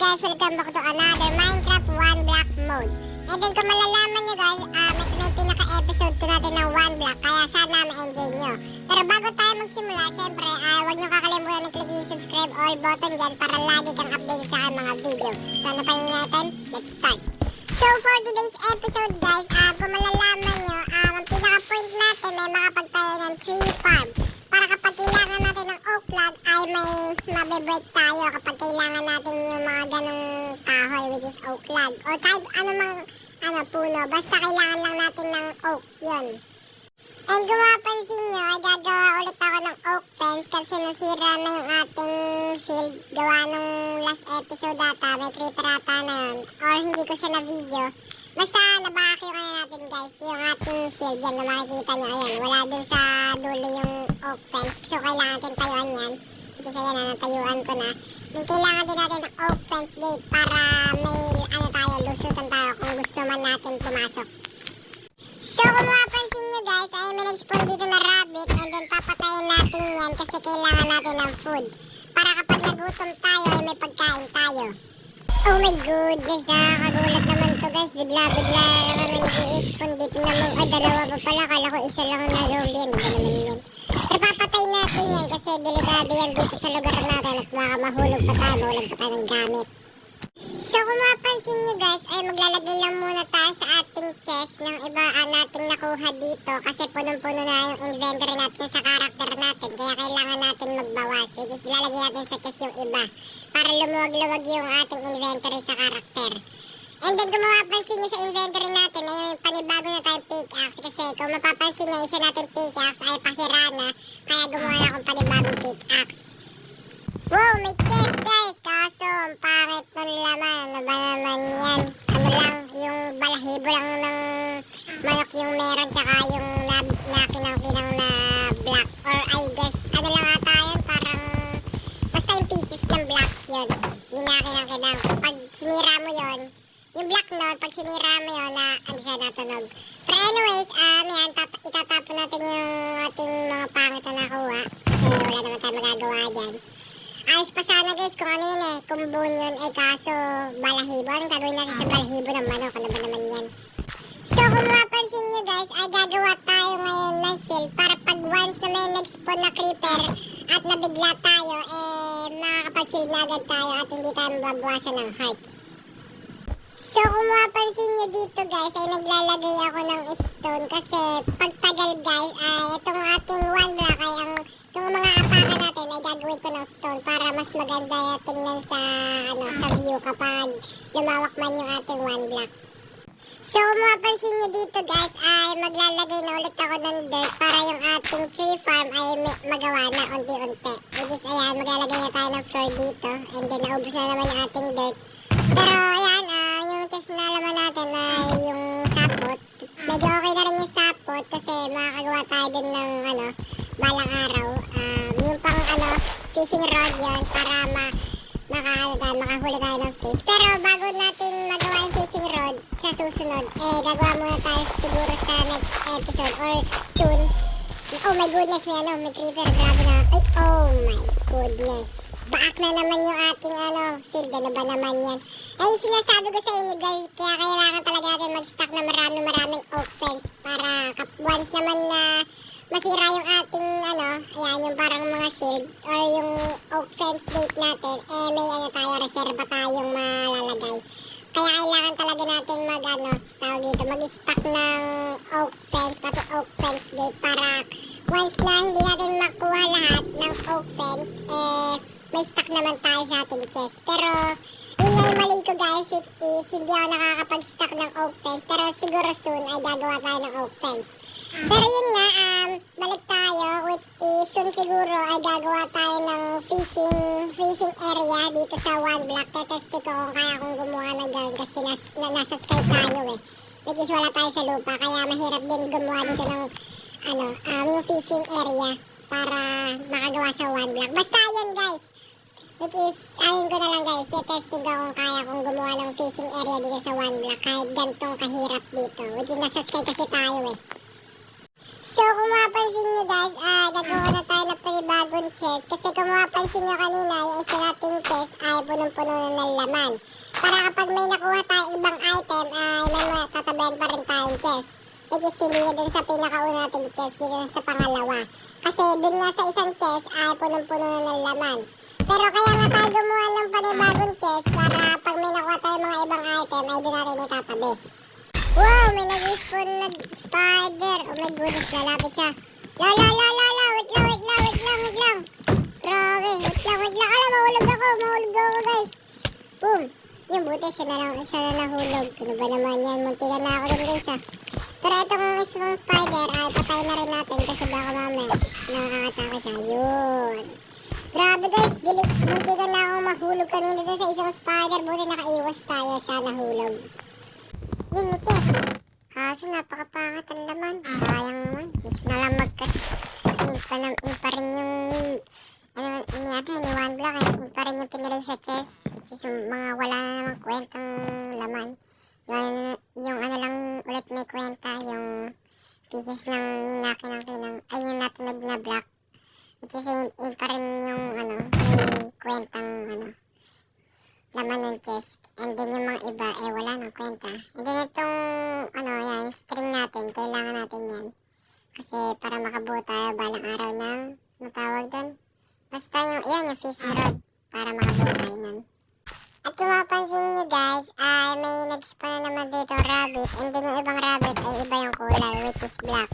guys, welcome back to another Minecraft One Block mode. And then kung malalaman nyo guys, ito na yung pinaka-episode 2 natin ng One Block, kaya sana ma-enjoy nyo. Pero bago tayo magsimula, syempre, huwag nyo kakalimutan i-click yung subscribe all button dyan para lagi kang updated sa aking mga video. So ano pa yun natin? Let's start! So for today's episode guys, kung malalaman nyo, ang pinaka-point natin ay makapagtayo ng tree farm. Para kapag kailangan natin ng oak log ay may mabibreak tayo kapag kailangan natin yung mga ganong kahoy which is oak log. Or kahit anumang puno, basta kailangan lang natin ng oak, yun. And kung mapansin nyo, ay gagawa ulit ako ng oak fence kasi nasira na yung ating shield. Gawa nung last episode ata, may creeper ata na yun. Or hindi ko siya na video. Basta nabakak yung natin guys, yung ating shield yan na makikita nyo, ayan, wala dun sa dulo yung oak fence. So kailangan natin tayuan yan. Kasi ayan, natayuan ko na. And kailangan din natin ng oak fence gate para may tayo, lusutan tayo kung gusto man natin pumasok. So kung mapapansin nyo guys, ay may nag-spawn dito na rabbit and then papatayin natin yan kasi kailangan natin ng food. Para kapag nagutom tayo ay may pagkain tayo. Oh my goodness, nakakagulat naman to guys. Bigla-bigla naman nag-i-spawn dito naman. Ay, dalawa pa pala. Kala ko isa lang na zombie yan. Hindi naman yan. Pero papatay natin yan kasi delikado yan dito sa lugar natin at baka mahulog pa tayo. Mahulag pa tayo ng gamit. So kung mapansin nyo guys, ay maglalagay lang muna tayo sa ating chest ng iba nating nakuha dito kasi punong-puno na yung inventory natin sa character natin. Kaya kailangan natin magbawas. Which is lalagay natin sa chest yung iba para lumuwag-luwag yung ating inventory sa character. And then kung mapapansin nyo sa inventory natin ay yung panibago na tayong pickaxe kasi kung mapapansin nyo isa natin pickaxe ay pasira na kaya gumawa na akong panibagong pickaxe. Wow, may chest guys! Kaso ang pangit ng laman. Ano ba naman yan? Ano lang, yung balahibo lang ng manok yung meron tsaka yung nakinang-kinang na black. Or I guess, ano lang ata yun, parang basta yung pieces ng black yun. Yung nakinang-kinang. Pag sinira mo yun, yung black nun, pag sinira mo yun, ano siya natunog. Pero anyways, yan, itatapon natin yung ating mga pangit na nakuha. Kasi wala naman tayo magagawa dyan. Ayos pa sana guys kung ano yun kung buon yun kaso balahibo. Anong gagawin natin sa balahibo ng manok? Ano ba naman yan? So kung mapansin nyo guys ay gagawa tayo ngayon ng shield para pag once na may nag-spawn na creeper at nabigla tayo makakapag-shield na agad tayo at hindi tayo mababawasan ng hearts. So kung mapansin nyo dito guys ay naglalagay ako ng stone kasi pag tagal guys ay itong ating one block ay yung mga apakan natin ay gagawin ko ng stone para mas maganda tingnan sa view kapag lumawak man yung ating one block. So kung mapansin nyo dito guys ay maglalagay na ulit ako ng dirt para yung ating tree farm ay magawa na unti-unti. Which is ayan, maglalagay na tayo ng floor dito and then naubos na naman yung ating dirt. Pero ayan, yung chest na laman natin ay yung sapot. Medyo okay na rin yung sapot kasi makakagawa tayo din ng balang araw. Yung pang fishing rod yun para makahuli tayo ng fish. Pero bago natin magawa yung fishing rod sa susunod, gagawa muna tayo siguro sa next episode or soon. Oh my goodness, may creeper. Grabe na. Ay, oh my goodness. Baak na naman yung ating shield. Ano ba naman yan? Ay, sinasabi ko sa inyo guys, kaya kailangan talaga natin mag-stock na maraming oak fence para once naman na masira yung ating ayan yung parang mga shield or yung oak fence gate natin, may tayo, reserva tayong malalagay. Kaya kailangan talaga natin mag-stock ng oak fence, pati oak fence gate para once na hindi natin makuha lahat ng oak fence, may stock naman tayo sa ating chest. Pero yun nga yung mali ko guys, which is hindi ako nakakapag-stock ng oak fence, pero siguro soon ay gagawa tayo ng oak fence. Pero yun nga, balik tayo, which is soon siguro ay gagawa tayo ng fishing area dito sa one block. Teteste ko kung kaya kong gumawa ng gano'n kasi nasa sky tayo which is wala tayo sa lupa, kaya mahirap din gumawa dito ng yung fishing area para makagawa sa one block. Basta yun guys, which is, ayun ko na lang guys, testing ko kung kaya kong gumawa ng fishing area dito sa one block kahit gantong kahirap dito, which is nasa sky kasi tayo So, kung mapapansin nyo guys, gagawa na tayo ng panibagong chest. Kasi kung mapapansin nyo kanina, yung isa nating chest ay punong-puno na ng laman. Para kapag may nakuha tayong ibang item, ay may matatabayan pa rin tayong chest. Which is hindi na dun sa pinakauna nating chest, dito sa pangalawa. Kasi dun nga sa isang chest ay punong-puno na ng laman. Pero kaya nga tayo gumawa ng panibagong chest para pag may nakuha tayong mga ibang item, ay dun natin itatabi. Wow! May nag-spawn na spider! Oh my goodness, lalapit siya. La! Wait lang! Grabe, wait lang. Ala, mahulog ako guys. Boom! Yung buti, siya na nahulog. Ano ba naman yan? Muntikan na ako din guys Pero itong isang spider, ay patay na rin natin kasi baka mamaya nakakatake siya. Yun! Grabe guys, muntikan na akong mahulog kanina dito sa isang spider. Buti nakaiwas tayo, siya nahulog. Yun, may chest. Kaso napakapangat ang laman. Sayang naman. Mas nalamag kasi. Yun pa rin yung ni One Block. Yun pa rin yung pinilay sa chest. Which is mga wala na namang kwentang laman. Yung ano lang ulit may kwenta. Yung pieces ng ninakinang ay yung natunog na block. Which is yun pa rin yung may kwentang laman ng chest. And then yung mga iba, wala nang kwenta. And then itong, yan, string natin, kailangan natin yan. Kasi para makabuo tayo balang araw ng, natawag doon? Basta yung fishing rod, para makabuo tayo nun. At kung mapansin nyo guys, ay may nag-spawn na naman dito rabbit. And then yung ibang rabbit ay iba yung kulay, which is black.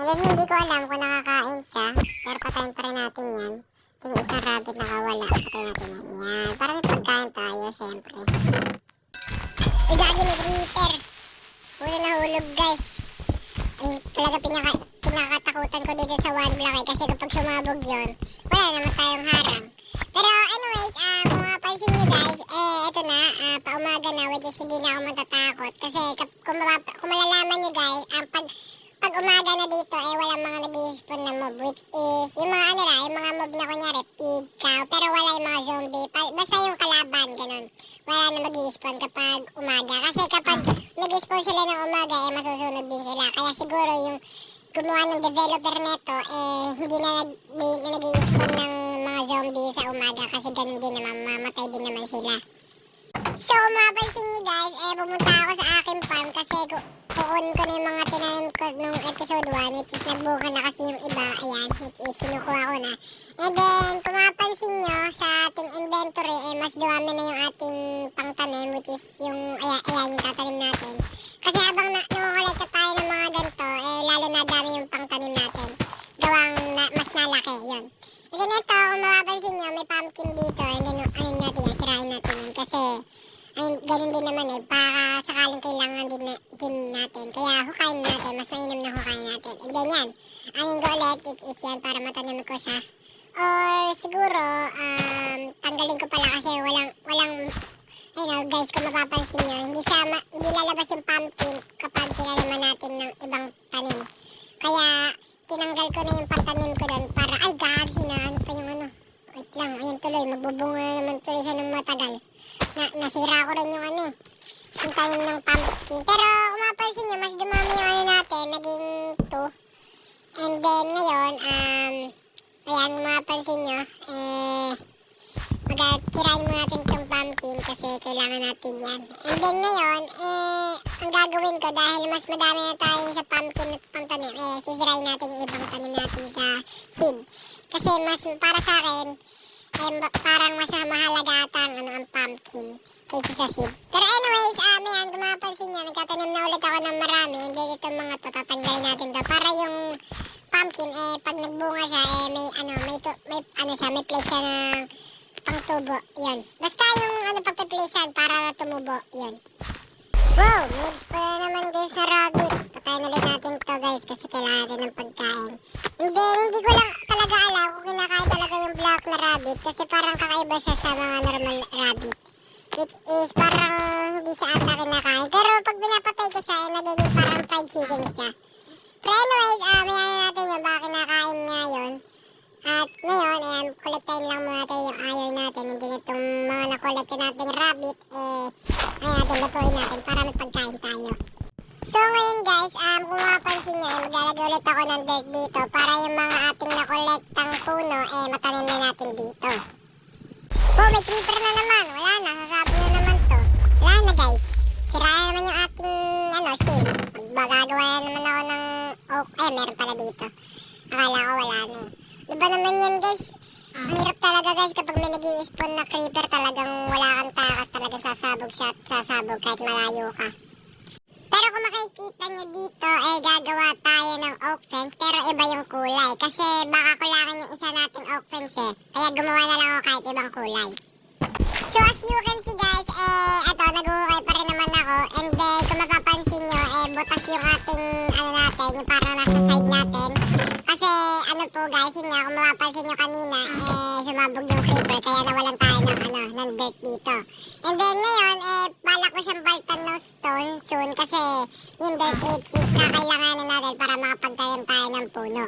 And then hindi ko alam kung nakakain siya, pero patayin pa rin natin yan. Yung isang rabbit nakawala. Patay natin yan. Yan. Para may pagkain tayo, syempre. Igagi may creeper. Puro nahulog, guys. Ayun, talaga pinakatakutan ko dito sa One Block kasi kapag sumabog yun, wala naman tayong harang. Pero anyways, kung mapansin nyo guys, eto na, paumaga na, which is hindi na ako matatakot. Kasi kung malalaman nyo guys, pag umaga na dito, walang mga nag-i-spawn na mob, which is, yung mga yung mga mob na kunyari, pig, cow, pero wala yung mga zombie, basta yung kalaban, ganun. Wala na mag-i-spawn kapag umaga. Kasi kapag nag-i-spawn sila ng umaga, masusunod din sila. Kaya siguro yung gumawa ng developer neto, hindi na nag-i-spawn ng mga zombie sa umaga kasi ganun din naman, mamatay din naman sila. So, mapansin nyo guys, pumunta ako sa aking farm kasi kukunin ko na yung mga tinanim ko nung episode 1, which is nagbuka na kasi yung iba, ayan, which is kinukuha ko na. And then, kung mapansin nyo, sa ating inventory, mas dumami na yung ating pangtanim, which is yung, ayan, yung tatanim natin. Kasi habang nangungulikta tayo ng mga ganito, lalo na dami yung pangtanim natin. Gawang mas nalaki, yun. And then ito, kung mapapansin nyo, may pumpkin dito, and then, natin yan, sirain natin yan, kasi, ayun, ganun din naman para sakaling kailangan din natin. Kaya hukayin natin, mas mainam na hukayin natin. And then yan, angin ko ulit, which is yan, para matanim ko siya. Or siguro, tanggalin ko pala kasi walang, guys, kung mapapansin nyo, hindi lalabas yung pumpkin kapag tinaniman natin ng ibang tanim. Kaya, tinanggal ko na yung pantanim ko doon para, ano pa yung wait lang, ayun tuloy, magbubunga naman tuloy siya ng matagal. Nasira ko rin yung yung tanim ng pumpkin. Pero kung mapansin nyo, mas dumami yung natin, naging 2. And then ngayon, ayan, kung mapansin nyo, magtirain mo natin itong pumpkin kasi kailangan natin yan. And then ngayon, ang gagawin ko dahil mas madami na tayo sa pumpkin at pangtanim, sisirain natin yung ibang tanim natin sa seed. Kasi mas para sa akin, parang mas mahalaga ata ang pumpkin kaysa sa seed. Pero anyways, ayan, kung mapapansin nyo, nagtatanim na ulit ako ng marami. And then itong mga to, tatanggalin natin to. Para yung pumpkin, pag nagbunga siya, may place siya ng pangtubo. Yun. Basta yung pagpe-placean para tumubo. Yun. Wow! Next pa na naman guys sa rabbit. Patayin ulit natin to guys kasi kailangan natin ng pagkain. Hindi ko lang talaga alam kung kinakain talaga yung black na rabbit kasi parang kakaiba siya sa mga normal rabbit. Which is parang hindi siya ata kinakain. Pero pag pinapatay ko siya, nagiging parang fried chicken siya. Pero anyways, mayan natin yung baka kinakain nga yun. At ngayon, kolektahin lang muna natin yung iron natin. And then itong mga nakolekta nating rabbit, natin lutuin natin para may pagkain tayo. So ngayon guys, kung mapapansin nyo, maglalagay ulit ako ng dirt dito para yung mga ating nakolektang puno, matanim na natin dito. Oh, may creeper na naman. Wala na, sasabi na naman to. Wala na guys. Siraan naman yung ating, shade. Magagawa na naman ako ng oak. Meron pala dito. Akala ko wala na eh. Diba naman yan guys? Ang hirap talaga guys kapag may nag-i-spawn na creeper, talagang wala kang takas, talagang sasabog siya at sasabog kahit malayo ka. Pero kung makikita nyo dito, gagawa tayo ng oak fence, pero iba yung kulay. Kasi baka kulangin yung isa nating oak fence eh. Kaya gumawa na lang ako kahit ibang kulay. So as you can see guys, nag-uukay pa rin naman ako. And then, kung mapapansin nyo, butas yung ating, natin, yung parang nasa side natin. Kasi, po guys, yun nga, kung mapapansin nyo kanina, sumabog yung creeper, kaya nawalan tayo ng dirt dito. And then, ngayon, balak ko siyang baltan ng stone soon, kasi yung dirt is kakailanganin natin para makapagtanim tayo ng puno.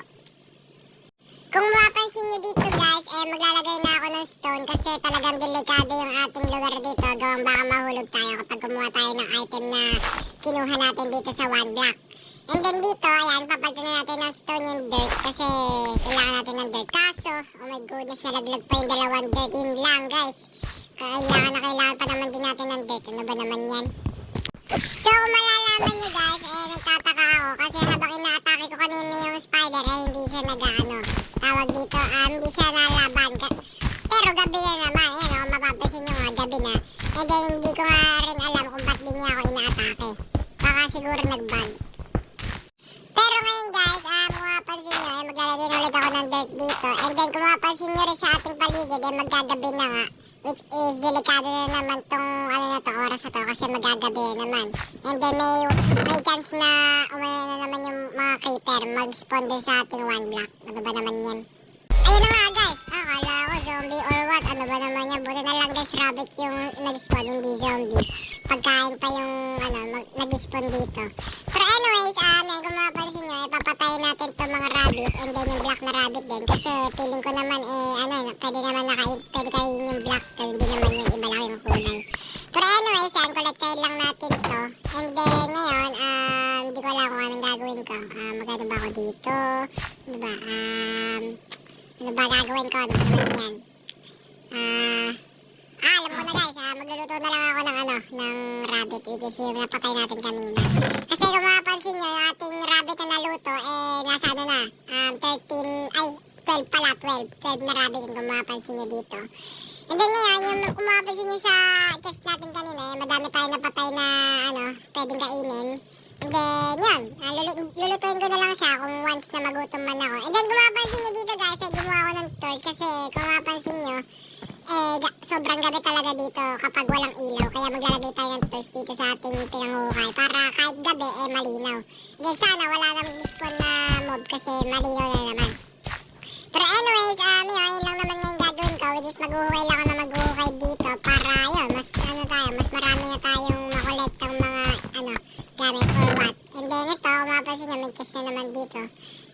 Kung mapapansin nyo dito guys, maglalagay na ako ng stone kasi talagang delikado yung ating lugar dito. Gawang baka mahulog tayo kapag kumuha tayo ng item na kinuha natin dito sa one block. And then dito, ayan, papalitan na natin ng stone yung dirt kasi kailangan natin ng dirt. Kaso, oh my goodness, nalaglag pa yung dalawang dirt. Yun lang guys. Kailangan pa naman din natin ng dirt. Ano ba naman yan? So, kung malalaman nyo guys, nagtataka ako kasi habang inaatake ko kanina yung spider, hindi siya tawag dito, hindi siya nalaban. Pero gabi na naman, ayan mapapansin nyo nga, gabi na. And then, hindi ko nga rin alam kung ba't di niya ako inaatake. Baka siguro nag-bug. Pero ngayon guys, kung mapapansin nyo, maglalagay na ulit ako ng dirt dito. And then, kung mapapansin nyo rin sa ating paligid, magagabi na nga. Which is, delikado na naman tong, oras na to kasi magagabi na naman. And then, may chance na umano na naman yung mga creeper mag-spawn din sa ating one block. Ano ba naman yan? Ayun na nga guys, akala ko zombie or what, ano ba naman yan? Buti na lang guys, rabbit yung nag-spawn, hindi zombie. Pagkain pa yung, nag-spawn dito. Pero anyways, kung mapapansin nyo, papatayin natin itong mga rabbit and then yung black na rabbit din. Kasi feeling ko naman, pwede kainin yung black, kasi hindi naman yung iba lang yung kulay. Pero anyways, kolektahin lang natin to. And then ngayon, hindi ko alam kung anong gagawin ko. Magano ba ako dito? Ano ba gagawin ko? Ano ba naman yan? Alam ko na guys, magluluto na lang ako ng rabbit, which is yung napatay natin kanina. Kasi kung mapapansin nyo, yung ating rabbit na naluto, nasa 12 pala, 12 na rabbit kung mapapansin nyo dito. And then ngayon, yung kung mapapansin nyo sa chest natin kanina, madami tayo napatay na, pwedeng kainin. And then, yun, lulutuin ko na lang siya kung once na magutom man ako. And then, kung mapapansin nyo dito guys, gumawa ako ng torch kasi kung mapapansin nyo, sobrang gabi talaga dito kapag walang ilaw. Kaya maglalagay tayo ng torch dito sa ating pinanghukay para kahit gabi, malinaw. And then, sana wala namang spawn na mob kasi malinaw na naman. Pero anyways, yun lang naman yung gagawin ko, which is maghuhukay lang ako na maghuhukay dito para yun, mas marami na tayong makolektang mga, gamit or what. And then ito, mapapansin nyo, may chest na naman dito.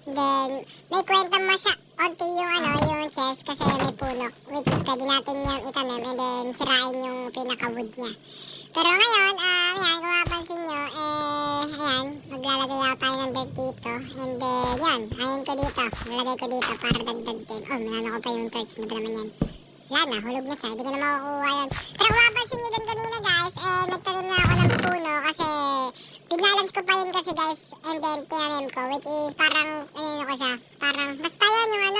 And then, may kwenta mo siya, onti yung chest kasi may puno, which is pwede natin yung itanim and then sirain yung pinaka-wood niya. Pero ngayon, kung mapapansin nyo, maglalagay ako tayo ng dirt dito. And then, ayan ko dito. Nalagay ko dito para dagdag din. Oh, manano ko pa yung torch. Ano ba naman yan? Wala na, hulog na siya. Hindi ko na makukuha yan. Pero kung mapapansin nyo din kanina guys, nagtanim na ako ng puno kasi pinalance ko pa yun kasi guys. And then, tinanim ko, which is parang, ko siya? Parang, basta yun yung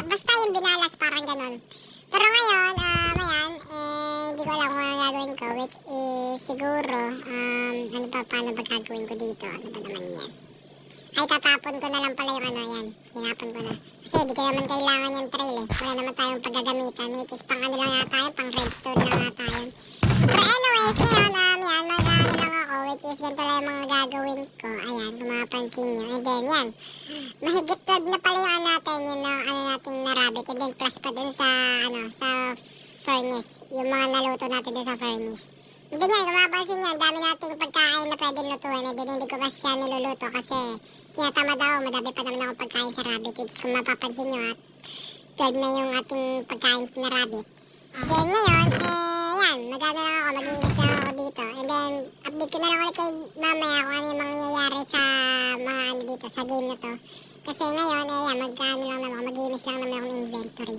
basta yung binalas, parang ganon. Pero ngayon, hindi ko alam kung ano gagawin ko, which is siguro, paano ba gagawin ko dito? Ano ba naman yan? Ay, tatapon ko na lang pala yung yan. Sinapon ko na. Kasi hindi ko naman kailangan yung trail eh. Wala naman tayong paggagamitan, which is pang lang yata yun, pang redstone lang yata yun. Pero anyways, ngayon, mag-ano lang ako, which is ganito lang yung mga gagawin ko. Ayan, kung mapapansin nyo. And then, mahigit 12 na pala yung natin, nating na rabbit. And then, plus pa dun sa, sa furnace. Yung mga naluto natin dun sa furnace. And then kung mapapansin nyo, dami nating pagkain na pwedeng lutuin. And then, hindi ko kasi siya niluluto kasi tinatamad ako. Madami pa naman ako pagkain sa rabbit. Which is, kung mapapansin nyo, 12 na yung ating pagkain na rabbit. Then, ngayon, magano lang ako, mag-iimis lang ako dito. And then, update ko na lang ulit kay mamaya kung ano yung mangyayari sa mga ano dito, sa game na to. Kasi ngayon, yan, mag-ano lang naman, mag-imis lang naman akong inventory.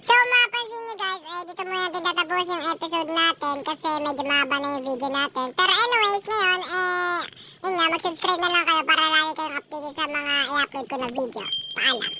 So, mapapansin nyo guys, dito muna natin tatapos yung episode natin kasi medyo mahaba na yung video natin. Pero anyways, ngayon, yun nga, mag-subscribe na lang kayo para lagi kayong updated sa mga i-upload ko na video. Paalam!